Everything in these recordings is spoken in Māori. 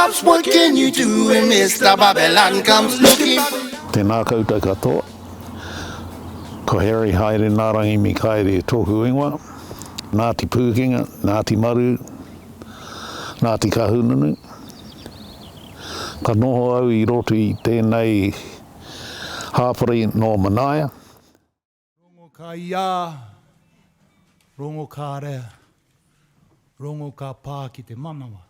cops, what can you do when Mr. Babylon comes looking? Tēnā koutou katoa. Ko Harry haere nā rangi mi kaere tōku ingoa. Ngāti Pūkenga, Ngāti Maru, Ngāti Kahununu. Ka noho au I roto I tēnei hāpari no manaia. Rongo ka ia, rongo ka rea, rongo ka pā ki te manawa.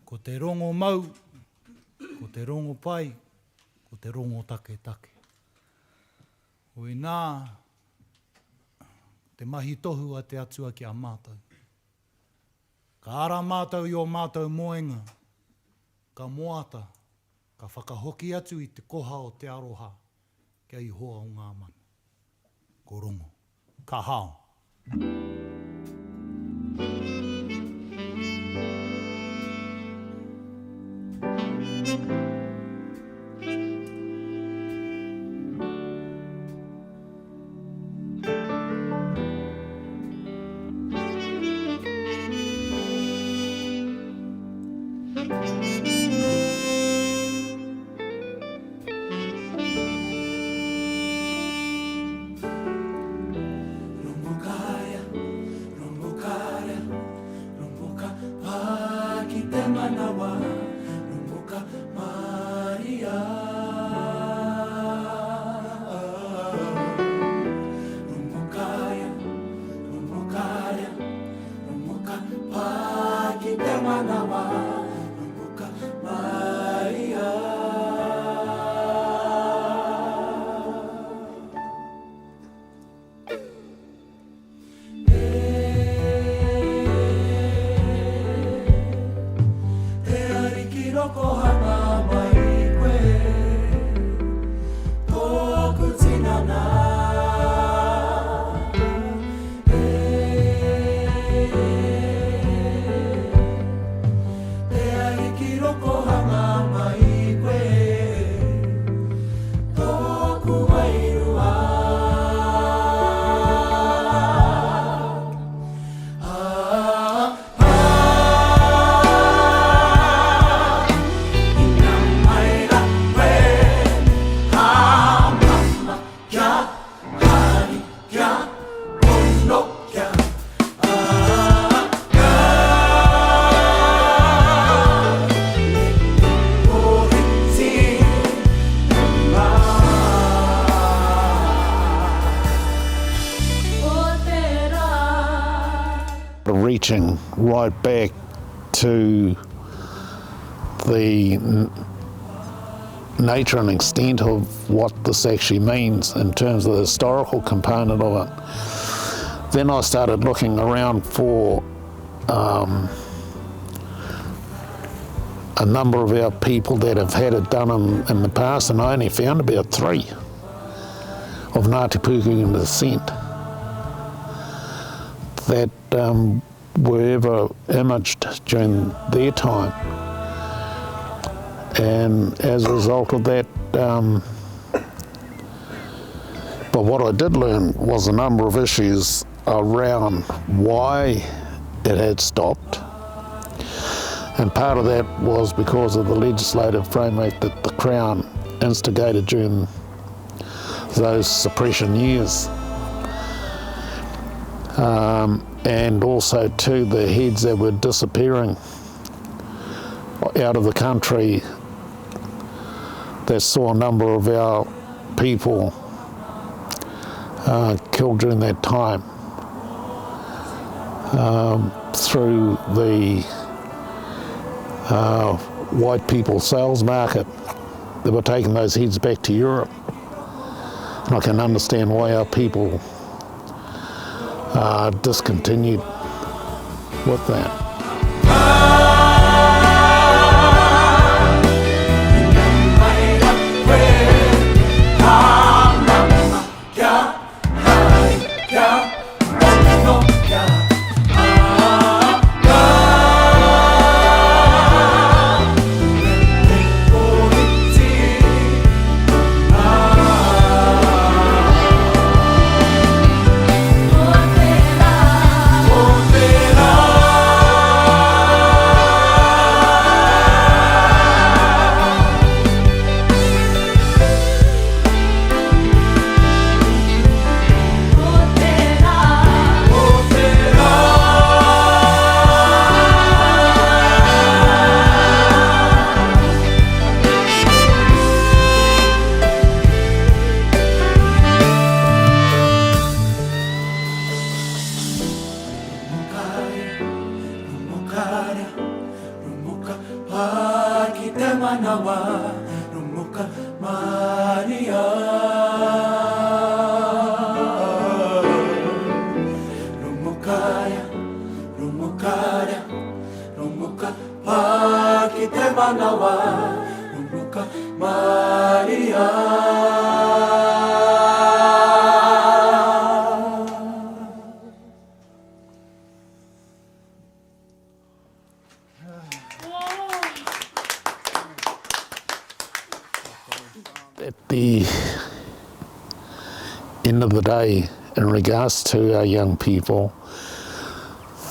Ko te rongo mau, ko te rongo pai, ko te rongo take take. Oi nā, te mahi tohu a te atua ki a mātou. Ka ara mātou I o mātou moenga, ka moata, ka whakahoki atu I te koha o te aroha, kia I hoa o ngā mana. Ko rongo, ka hao. Reaching right back to the nature and extent of what this actually means in terms of the historical component of it. Then I started looking around for a number of our people that have had it done in the past, and I only found about 3 of Ngāti Pūkenga descent that were ever imaged during their time. And as a result of that, but what I did learn was a number of issues around why it had stopped. And part of that was because of the legislative framework that the Crown instigated during those suppression years. And also too the heads that were disappearing out of the country that saw a number of our people killed during that time through the white people sales market. They were taking those heads back to Europe. And I can understand why our people discontinued with that. Rumukara, rumuka paki te manawa, rumuka Maria. Rumukara, rumukara, rumuka paki te manawa, rumuka Maria. At the end of the day, in regards to our young people,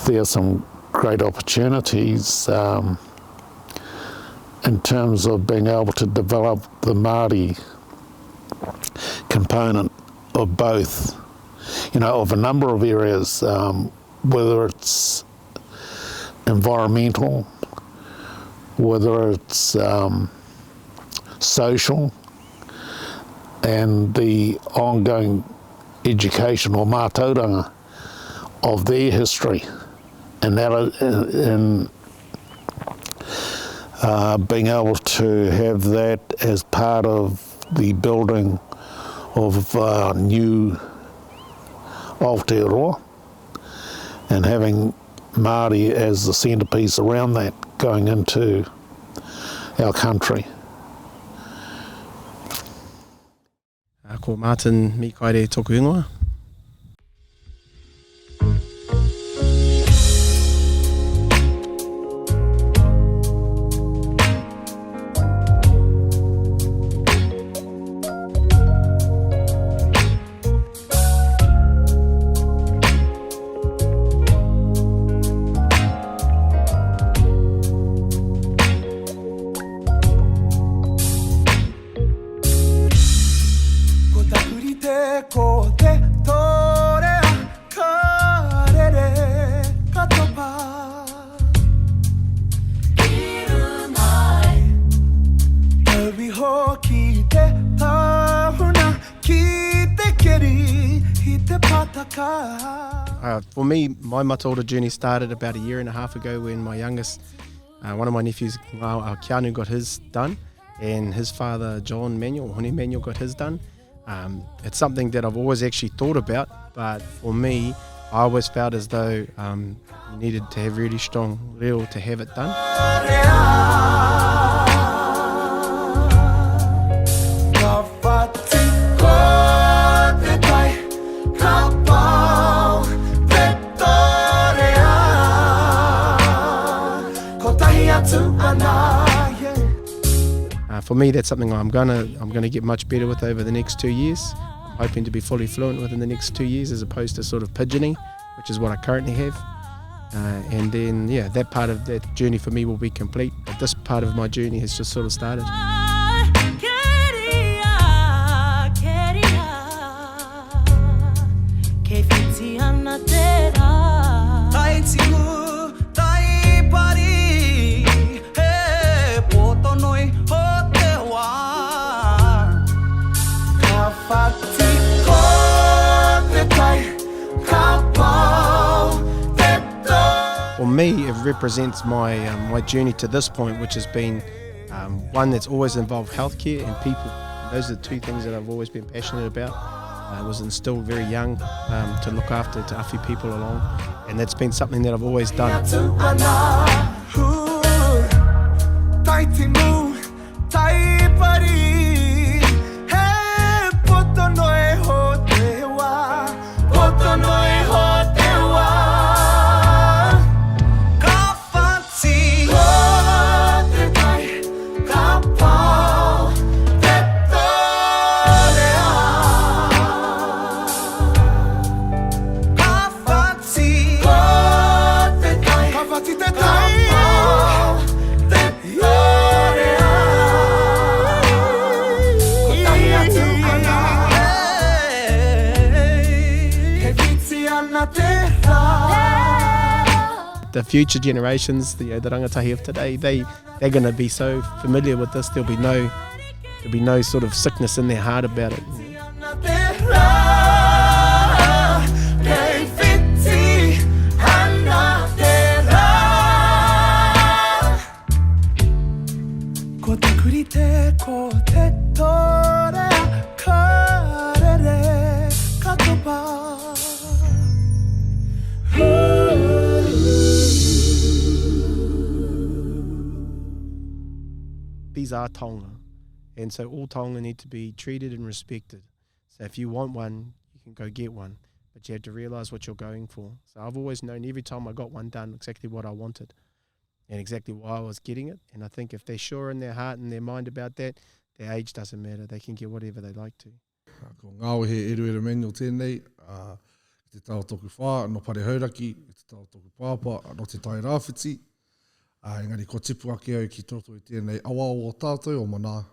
there are some great opportunities in terms of being able to develop the Māori component of both, of a number of areas, whether it's environmental, whether it's social, and the ongoing education or mātauranga of their history, and that in being able to have that as part of the building of new Aotearoa, and having Māori as the centrepiece around that going into our country. Ko Martin mi kaere toku ingoa. For me, my Matilda journey started about 1.5 years ago when my youngest, one of my nephews, Keanu, got his done, and his father, John Manuel, Hone Manuel, got his done. It's something that I've always actually thought about, but for me, I always felt as though you needed to have really strong reo to have it done. For me, that's something I'm gonna get much better with over the next 2 years. I'm hoping to be fully fluent within the next 2 years, as opposed to sort of pidgining, which is what I currently have. And then, that part of that journey for me will be complete. But this part of my journey has just sort of started. For me, it represents my my journey to this point, which has been one that's always involved healthcare and people. Those are the two things that I've always been passionate about. I was instilled very young to look after, to awhi people along, and that's been something that I've always done. The future generations, the rangatahi of today, they're going to be so familiar with this. There'll be no sort of sickness in their heart about it. these are taonga. And so all taonga need to be treated and respected. So if you want one, you can go get one. But you have to realise what you're going for. So I've always known every time I got one done exactly what I wanted and exactly why I was getting it. And I think if they're sure in their heart and their mind about that, their age doesn't matter. They can get whatever they like to. Ko ngāwe he eru Manuel tēnei, te tau toku whā, no pare hauraki, te tau toku pāpā, no te tai rāwhiti. Engari ko tipu ake au ki toto i tēnei awa o tātou o mana.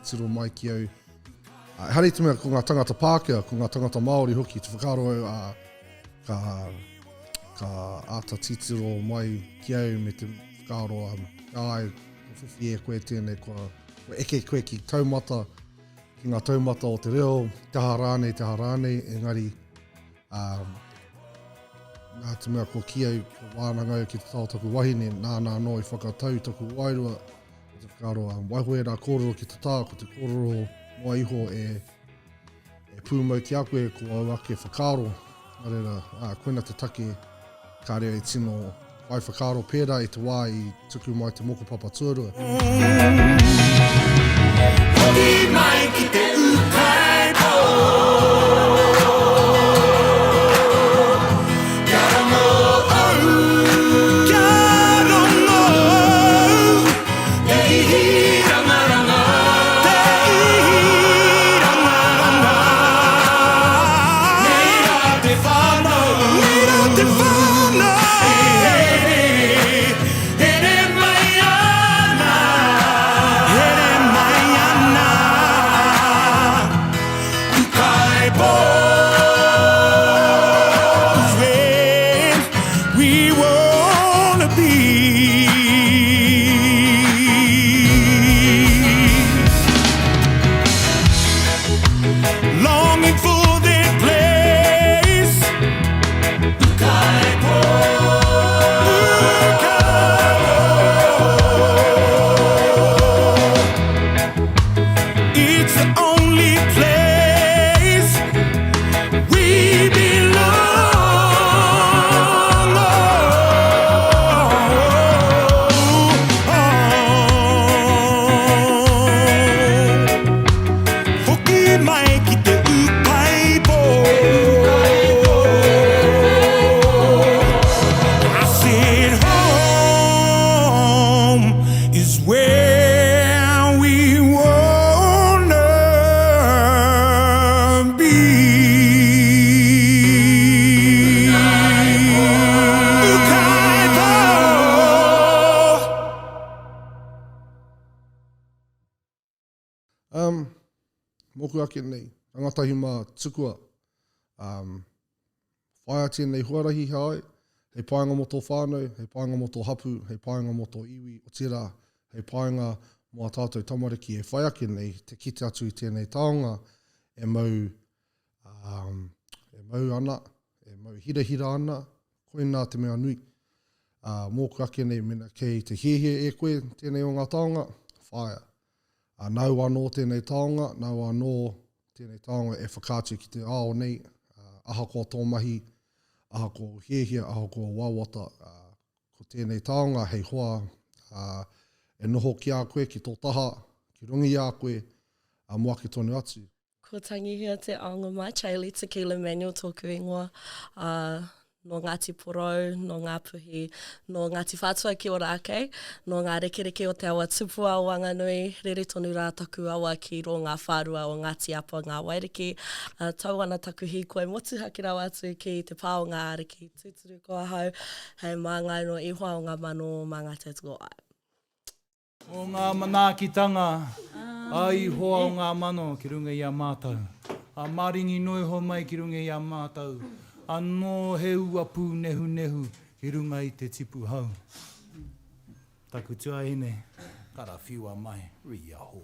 Tiro mai ki au. Hare te mea ko ngā tangata Pākehā, ko ngā tangata Māori hoki, te whakaro au ka ata titiro mai ki au me te whakaro ai, ko whiwhi e koe tēnei, ko eke koe ki taumata, ki ngā taumata o te reo, te harane, engari, nā te mea ko ki au, ko wānanga au ki te tautaku wahine, nā no i whakatau taku wairua, te whakaro waihoe rā kōrero ki te tā, ko te kōrero noa iho e pūmau ki a koe, ko au ake whakaro. Arera, koina te take ka reo e tino wai whakaro pērā i te wā i tuku mai te MOKOPAPA2.0. Hoki mai ki te ukai po. Moku ake nei, rangatahi mā tukua, whaia tēnei huarahi hae, hei paenga mo tō whānau, hei paenga mo tō hapu, hei paenga mo tō iwi o tērā, hei paenga Moa tātou tamariki e whai ake nei, te kite atu i tēnei taonga, e mau ana, e mau hira ana, koe nā te mea nui. Mōku ake nei mena kei te hiehie e koe tēnei o ngā taonga, whaia. Nau anō tēnei taonga, nau anō tēnei taonga e whakātu ki te ao nei, aha ko tō mahi, aha ko hiehie, aha ko wawata, ko tēnei taonga, hei hoa, e noho ki a koe, ki tō taha, ki rungi a koe, mua ki tonu atu. Ko tangihia te aonga mai, Chaili, te Keanu Manuel tōku ingoa, no Ngāti Porou, no Ngā Puhi, no Ngāti Whātua ki ora ake, no Ngā Rekereke o te awa tupua o Wanganui, rere tonu rā taku awa ki ro ngā whārua o Ngāti Apa, Ngā Wairiki, tau ana taku hi koe motu haki rau atu ki te pāo Ngā Ariki, tūturu ko ahau, hei māngai no ihoa o ngā mano mā ngā tētuko ai. O ngā manaakitanga, ai hoa o ngā mano ki runga i a mātau. A maringi noi ho mai ki runga i a mātau. Anō he ua pū nehu i runga i te tipu hau. Taku tuahine, kara whiua mai, ria ho.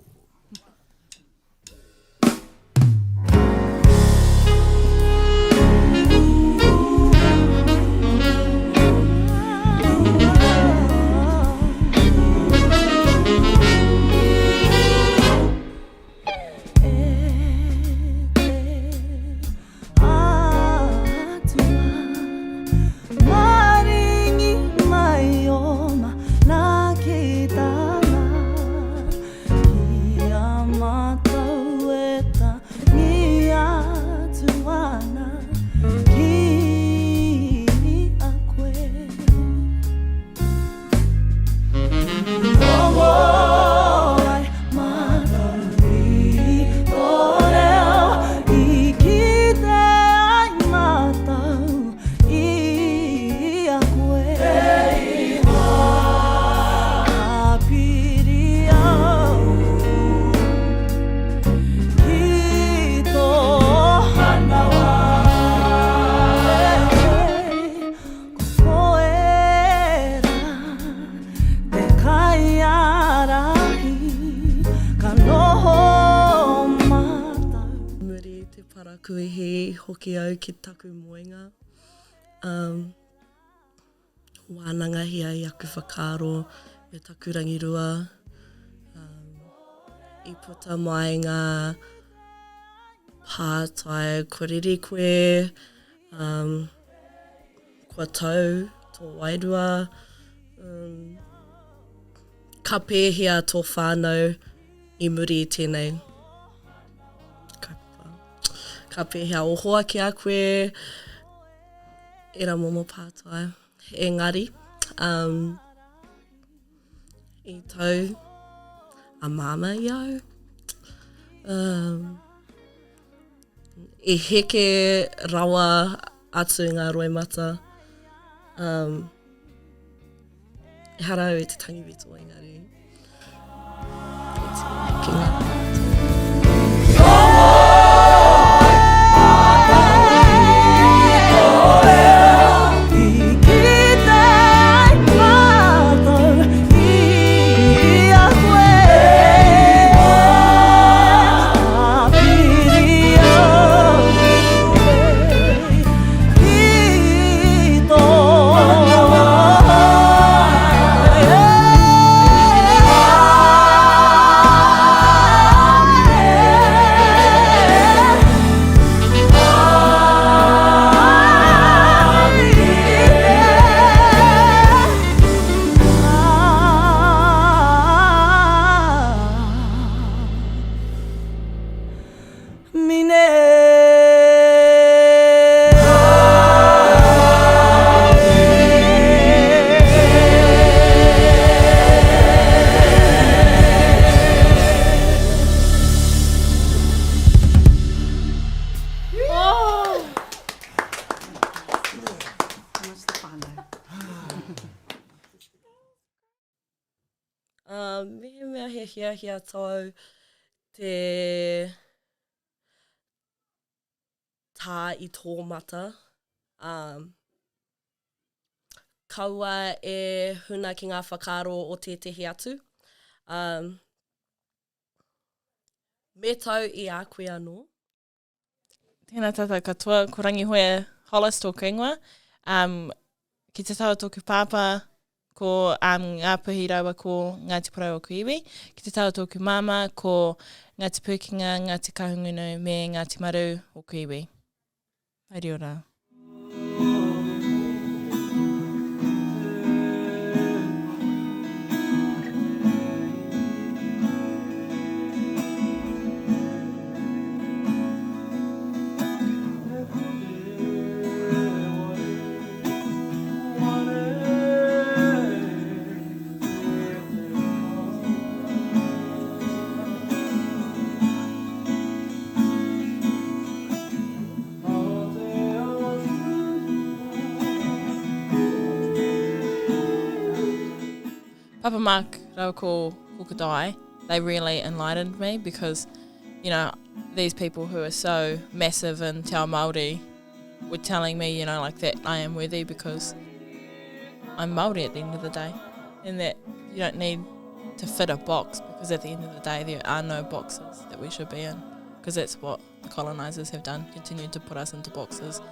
Hoki au ki taku moenga. Wānanga hi ai aku whakaro me taku rangirua. I puta mai ngā pātai korere koe, kua tau tō wairua, ka pēhia tō whānau i muri i tēnei. Ka pēhea o hoa ki a koe, e ra momo pātai. Engari, i tau a mama i au. I heke rawa atu ngā roemata. E harau e te tangi wito engari. E te heke ngā pātai. Mehe mea he hia tau te tā i tō mata. Kaua e huna ki ngā whakaro o te tehi atu. Me tau I a koe anō. Tēnā tātou katoa, ko Rangihoia Hollis tōku ingoa. Ki te taua tōku pāpā, ko ngā puhi rawa ko Ngāti Porou o Kuiwi. Ki te taua tōku māma, ko Ngāti Pūkenga, Ngāti Kahungunu me Ngāti Maru o Kuiwi. Haere ora. Papa Mark rawa ko Puketapu, they really enlightened me because, you know, these people who are so massive in Te Ao Māori were telling me, you know, like that I am worthy because I'm Māori at the end of the day, and that you don't need to fit a box because at the end of the day there are no boxes that we should be in, because that's what the colonisers have done, continued to put us into boxes.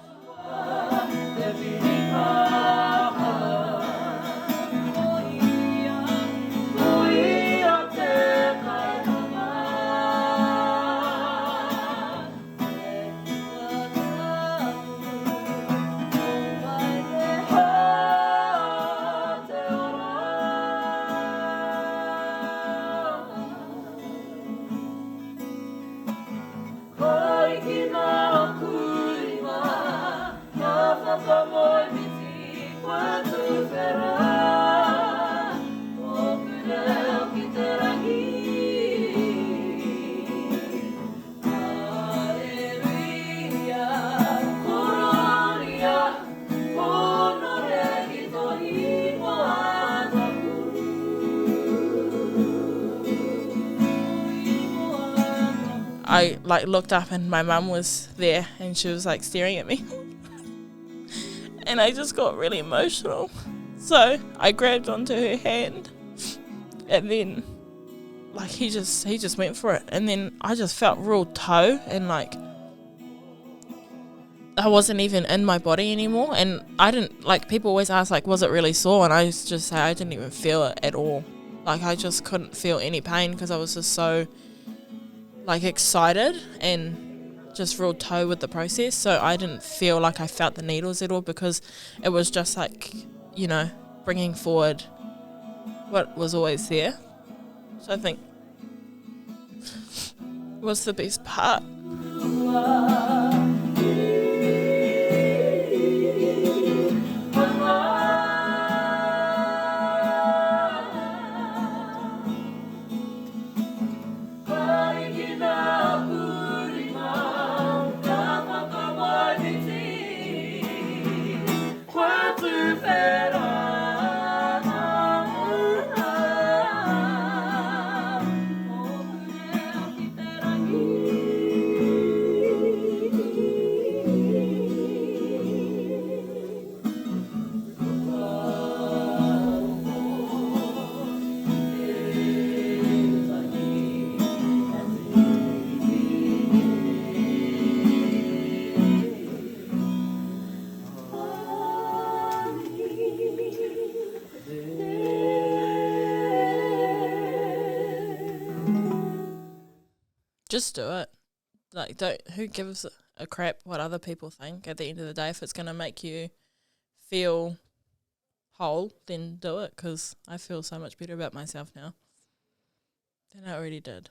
I looked up and my mum was there and she was like staring at me and I just got really emotional, so I grabbed onto her hand and then like he just went for it, and then I just felt real toe and like I wasn't even in my body anymore, and I didn't, like, people always ask like was it really sore, and I just say I didn't even feel it at all. Like I just couldn't feel any pain because I was just so like excited and just real toe with the process, so I didn't feel like I felt the needles at all because it was just like, you know, bringing forward what was always there. So I think it was the best part. Just do it. Like, who gives a crap what other people think at the end of the day? If it's going to make you feel whole, then do it, because I feel so much better about myself now than I already did.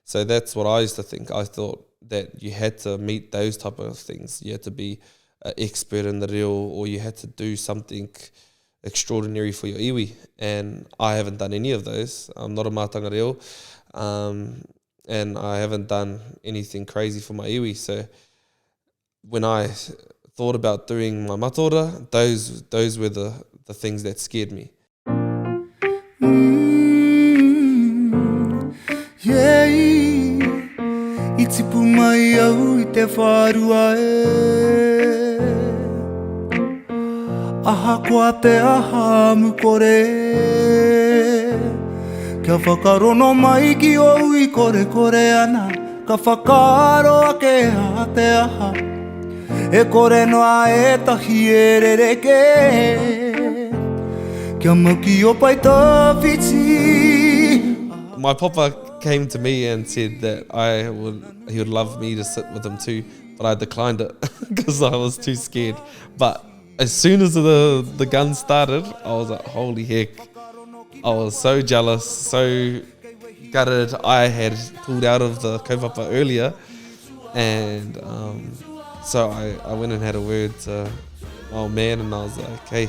So that's what I used to think. I thought that you had to meet those type of things. You had to be an expert in the reo, or you had to do something extraordinary for your iwi, and I haven't done any of those. I'm not a mātanga reo, and I haven't done anything crazy for my iwi. So when I thought about doing my matora, those were the things that scared me. Yeah, I tipu mai au I te whārua Aha kua te aha mukore Kia Kia whakarono mai ki o ui kore kore ana, ka whakaro ake a te aha. E kore noa e tahi e rereke, kia mauki o pai tawhiti. My papa came to me and said that he would love me to sit with him too, but I declined it because I was too scared. But as soon as the gun started, I was like, holy heck. I was so jealous, so gutted. I had pulled out of the kaupapa earlier, and so I went and had a word to my old man, and I was like, hey,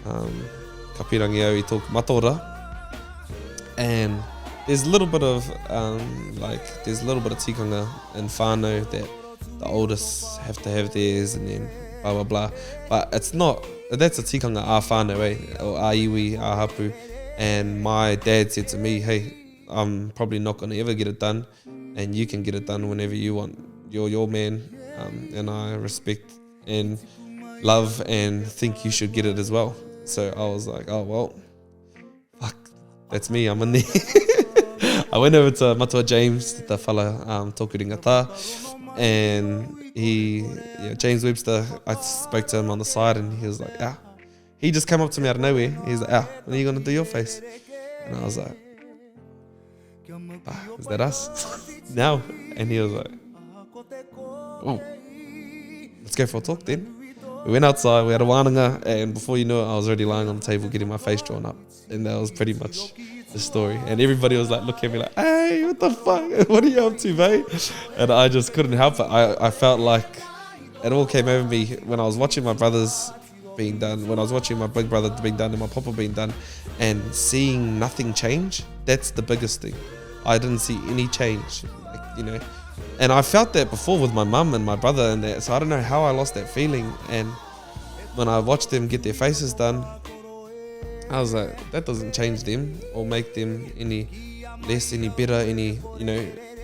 ka pirangi au I tōku matora. And there's a little bit of tikanga and whānau that the oldest have to have theirs and then blah blah blah. But it's not, that's a tikanga a whānau, or a iwi, a hapu. And my dad said to me, hey, I'm probably not going to ever get it done, and you can get it done whenever you want. You're your man, and I respect and love and think you should get it as well. So I was like, oh well, fuck, that's me, I'm in there. I went over to Matua James, the fella, Tōku Ringa-Tā, and James Webster, I spoke to him on the side, and he was like, he just came up to me out of nowhere. He's like, when are you going to do your face? And I was like, is that us? Now? And he was like, oh, let's go for a talk then. We went outside, we had a wānanga, and before you know it, I was already lying on the table getting my face drawn up. And that was pretty much the story. And everybody was like, looking at me like, hey, what the fuck? What are you up to, mate? And I just couldn't help it. I felt like it all came over me when I was watching my brothers being done, when I was watching my big brother being done and my papa being done, and seeing nothing change. That's the biggest thing. I didn't see any change, and I felt that before with my mum and my brother and that, so I don't know how I lost that feeling. And when I watched them get their faces done, I was like, that doesn't change them or make them any less, any better,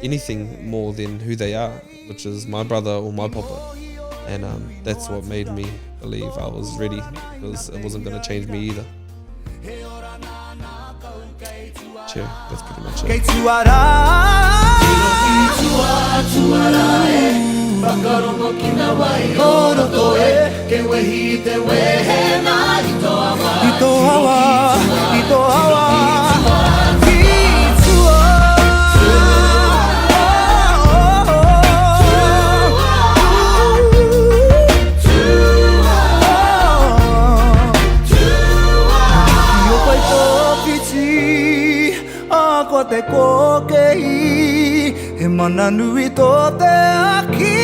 anything more than who they are, which is my brother or my papa. And that's what made me believe I was ready, because it wasn't going to change me either. Sure, that's pretty much it. Te kokei, he mana nui tō te aki,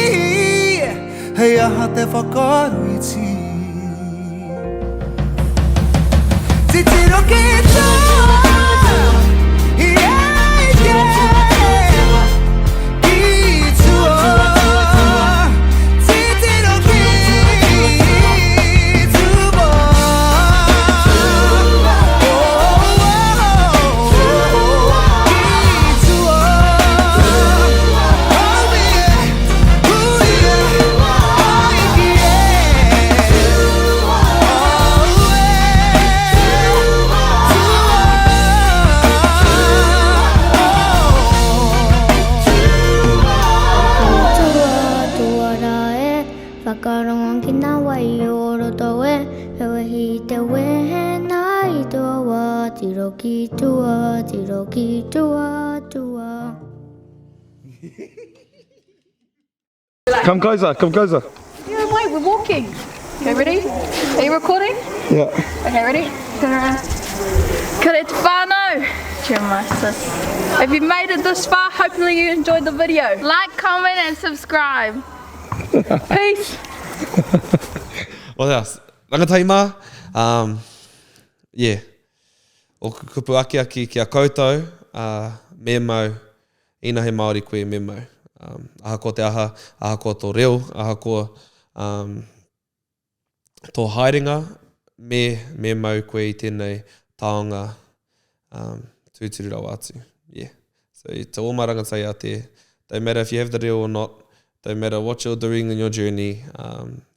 hei aha te whakaruiti. Titiro ki tua, ki tua, titiro ki tua. Whakarongo ki nā wai o roto e, hewe hi te wehe nā I toa wā, tiro ki tua, tiro ki tua, tua. Come closer, come closer. Yeah, wait, we're walking. Okay, ready? Are you recording? Yeah. Okay, ready? Turn around. Kia te whānau. Cheer my sis. If you made it this far, hopefully you enjoyed the video. Like, comment and subscribe. Peace. What else? Rangatai mā. O kupu aki kia koutou, me mau, ina he Māori koe me mau. Aha ko te aha ko tō reo, aha ko tō haerenga, me mau koe I tēnei taonga tūturu rau atu. Yeah. So to all my rangatai out there, don't matter if you have the reo or not, don't matter what you're doing in your journey,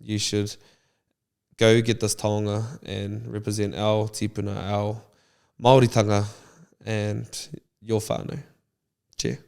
you should go get this taonga and represent our tipuna, our Māoritanga, and your whānau. Cheer.